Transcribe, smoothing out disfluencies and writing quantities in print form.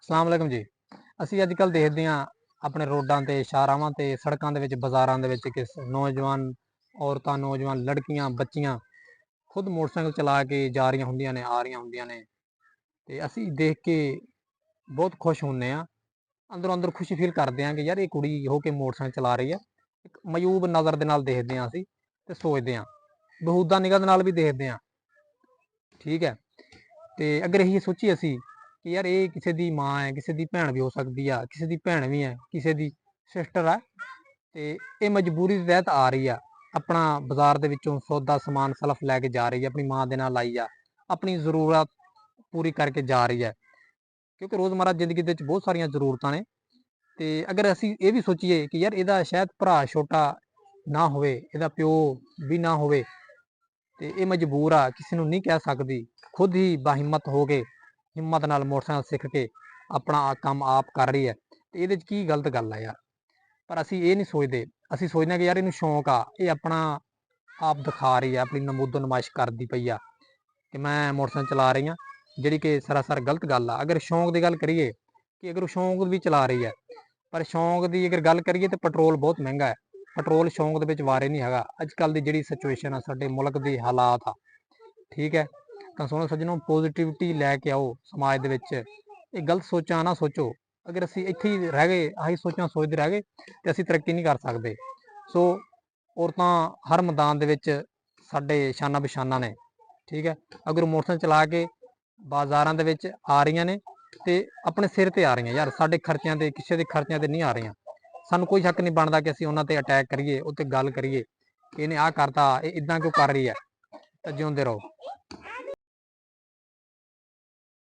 ਅਸਲਾਮ ਵਾਲੇਕੁਮ ਜੀ। ਅਸੀਂ ਅੱਜ ਕੱਲ੍ਹ ਦੇਖਦੇ ਹਾਂ ਆਪਣੇ ਰੋਡਾਂ ਤੇ, ਸ਼ਾਹਰਾਵਾਂ ਤੇ, ਸੜਕਾਂ ਦੇ ਵਿੱਚ, ਬਾਜ਼ਾਰਾਂ ਦੇ ਵਿੱਚ ਕਿਸ ਨੌਜਵਾਨ ਔਰਤਾਂ, ਨੌਜਵਾਨ ਲੜਕੀਆਂ, ਬੱਚੀਆਂ ਖੁਦ ਮੋਟਰਸਾਈਕਲ ਚਲਾ ਕੇ ਜਾ ਰਹੀਆਂ ਹੁੰਦੀਆਂ ਨੇ, ਆ ਰਹੀਆਂ ਹੁੰਦੀਆਂ ਨੇ, ਤੇ ਅਸੀਂ ਦੇਖ ਕੇ ਬਹੁਤ ਖੁਸ਼ ਹੁੰਦੇ ਹਾਂ। ਅੰਦਰੋਂ ਅੰਦਰ ਖੁਸ਼ੀ ਫੀਲ ਕਰਦੇ ਹਾਂ ਕਿ ਯਾਰ ਇਹ ਕੁੜੀ ਹੋ ਕੇ ਮੋਟਰਸਾਈਕਲ ਚਲਾ ਰਹੀ ਹੈ। ਇੱਕ ਮਯੂਬ ਨਜ਼ਰ ਦੇ ਨਾਲ ਦੇਖਦੇ ਹਾਂ ਅਸੀਂ, ਤੇ ਸੋਚਦੇ ਹਾਂ, ਬਹੂਦਾ ਨਿਗਾਹ ਦੇ ਨਾਲ ਵੀ ਦੇਖਦੇ ਹਾਂ। ਠੀਕ ਹੈ। ਤੇ ਅਗਰ ਇਹੀ ਸੋਚੀਏ ਅਸੀਂ ਕਿ ਯਾਰ ਇਹ ਕਿਸੇ ਦੀ ਮਾਂ ਹੈ, ਕਿਸੇ ਦੀ ਭੈਣ ਵੀ ਹੋ ਸਕਦੀ ਆ, ਕਿਸੇ ਦੀ ਭੈਣ ਵੀ ਹੈ, ਕਿਸੇ ਦੀ ਸਿਸਟਰ ਆ, ਤੇ ਇਹ ਮਜਬੂਰੀ ਦੇ ਤਹਿਤ ਆ ਰਹੀ ਆ, ਆਪਣਾ ਬਾਜ਼ਾਰ ਦੇ ਵਿੱਚੋਂ ਸੌਦਾ ਸਮਾਨ ਸਲਫ ਲੈ ਕੇ ਜਾ ਰਹੀ ਹੈ, ਆਪਣੀ ਮਾਂ ਦੇ ਨਾਲ ਆਈ ਆ, ਆਪਣੀ ਜ਼ਰੂਰਤ ਪੂਰੀ ਕਰਕੇ ਜਾ ਰਹੀ ਹੈ। ਕਿਉਂਕਿ ਰੋਜ਼ਮਰਾ ਜ਼ਿੰਦਗੀ ਦੇ ਵਿੱਚ ਬਹੁਤ ਸਾਰੀਆਂ ਜ਼ਰੂਰਤਾਂ ਨੇ। ਤੇ ਅਗਰ ਅਸੀਂ ਇਹ ਵੀ ਸੋਚੀਏ ਕਿ ਯਾਰ ਇਹਦਾ ਸ਼ਾਇਦ ਭਰਾ ਛੋਟਾ ਨਾ ਹੋਵੇ, ਇਹਦਾ ਪਿਓ ਵੀ ਨਾ ਹੋਵੇ, ਤੇ ਇਹ ਮਜਬੂਰ ਆ, ਕਿਸੇ ਨੂੰ ਨਹੀਂ ਕਹਿ ਸਕਦੀ, ਖੁਦ ਹੀ ਬਾਹਿੰਮਤ ਹੋ ਕੇ, ਹਿੰਮਤ ਨਾਲ ਮੋਟਰਸਾਈਕਲ ਸਿੱਖ ਕੇ ਆਪਣਾ ਕੰਮ ਆਪ ਕਰ ਰਹੀ ਹੈ। ਤੇ ਇਹਦੇ 'ਚ ਕੀ ਗਲਤ ਗੱਲ ਆ ਯਾਰ। ਪਰ ਅਸੀਂ ਇਹ ਨਹੀਂ ਸੋਚਦੇ। ਅਸੀਂ ਸੋਚਦੇ ਹਾਂ ਕਿ ਯਾਰ ਇਹਨੂੰ ਸ਼ੌਂਕ ਆ, ਇਹ ਆਪਣਾ ਆਪ ਦਿਖਾ ਰਹੀ ਆ, ਆਪਣੀ ਨਮੂਦੋ ਨਮਾਇਸ਼ ਕਰਦੀ ਪਈ ਆ ਕਿ ਮੈਂ ਮੋਟਰਸਾਈਕਲ ਚਲਾ ਰਹੀ ਹਾਂ, ਜਿਹੜੀ ਕਿ ਸਰਾਸਰ ਗਲਤ ਗੱਲ ਆ। ਅਗਰ ਸ਼ੌਂਕ ਦੀ ਗੱਲ ਕਰੀਏ ਕਿ ਅਗਰ ਉਹ ਸ਼ੌਂਕ ਵੀ ਚਲਾ ਰਹੀ ਹੈ, ਪਰ ਸ਼ੌਂਕ ਦੀ ਅਗਰ ਗੱਲ ਕਰੀਏ ਤਾਂ ਪੈਟਰੋਲ ਬਹੁਤ ਮਹਿੰਗਾ ਹੈ। ਪੈਟਰੋਲ ਸ਼ੌਂਕ ਦੇ ਵਿੱਚ ਵਾਰੇ ਨਹੀਂ ਹੈਗਾ। ਅੱਜ ਕੱਲ੍ਹ ਦੀ ਜਿਹੜੀ ਸਿਚੁਏਸ਼ਨ ਆ, ਸਾਡੇ ਮੁਲਕ ਦੇ ਹਾਲਾਤ ਆ, ਠੀਕ ਹੈ, ਤਾਂ ਸੋਹਣੇ ਸੱਜਣੋਂ ਪੋਜ਼ੀਟਿਵਿਟੀ ਲੈ ਕੇ ਆਓ ਸਮਾਜ ਦੇ ਵਿੱਚ। ਇਹ ਗਲਤ ਸੋਚਾਂ ਨਾ ਸੋਚੋ। ਅਗਰ ਅਸੀਂ ਇੱਥੇ ਹੀ ਰਹਿ ਗਏ, ਆਹੀ ਸੋਚਾਂ ਸੋਚਦੇ ਰਹਿ ਗਏ, ਤੇ ਅਸੀਂ ਤਰੱਕੀ ਨਹੀਂ ਕਰ ਸਕਦੇ। ਸੋ ਔਰਤਾਂ ਹਰ ਮੈਦਾਨ ਦੇ ਵਿੱਚ ਸਾਡੇ ਸ਼ਾਨਾ ਬਸ਼ਾਨਾ ਨੇ। ਠੀਕ ਹੈ। ਅਗਰ ਉਹ ਮੋਟਰਸਾਈਕਲ ਚਲਾ ਕੇ ਬਾਜ਼ਾਰਾਂ ਦੇ ਵਿੱਚ ਆ ਰਹੀਆਂ ਨੇ ਤੇ ਆਪਣੇ ਸਿਰ ਤੇ ਆ ਰਹੀਆਂ ਯਾਰ, ਸਾਡੇ ਖਰਚਿਆਂ ਤੇ, ਕਿਸੇ ਦੇ ਖਰਚਿਆਂ ਤੇ ਨਹੀਂ ਆ ਰਹੀਆਂ। ਸਾਨੂੰ ਕੋਈ ਸ਼ੱਕ ਨਹੀਂ ਬਣਦਾ ਕਿ ਅਸੀਂ ਉਹਨਾਂ ਤੇ ਅਟੈਕ ਕਰੀਏ, ਉਹ ਤੇ ਗੱਲ ਕਰੀਏ ਕਿ ਇਹਨੇ ਆਹ ਕਰਤਾ, ਇਹ ਇਦਾਂ ਕਿਉਂ ਕਰ ਰਹੀ ਹੈ। ਤਾਂ ਜਿਉਂਦੇ ਰਹੋ।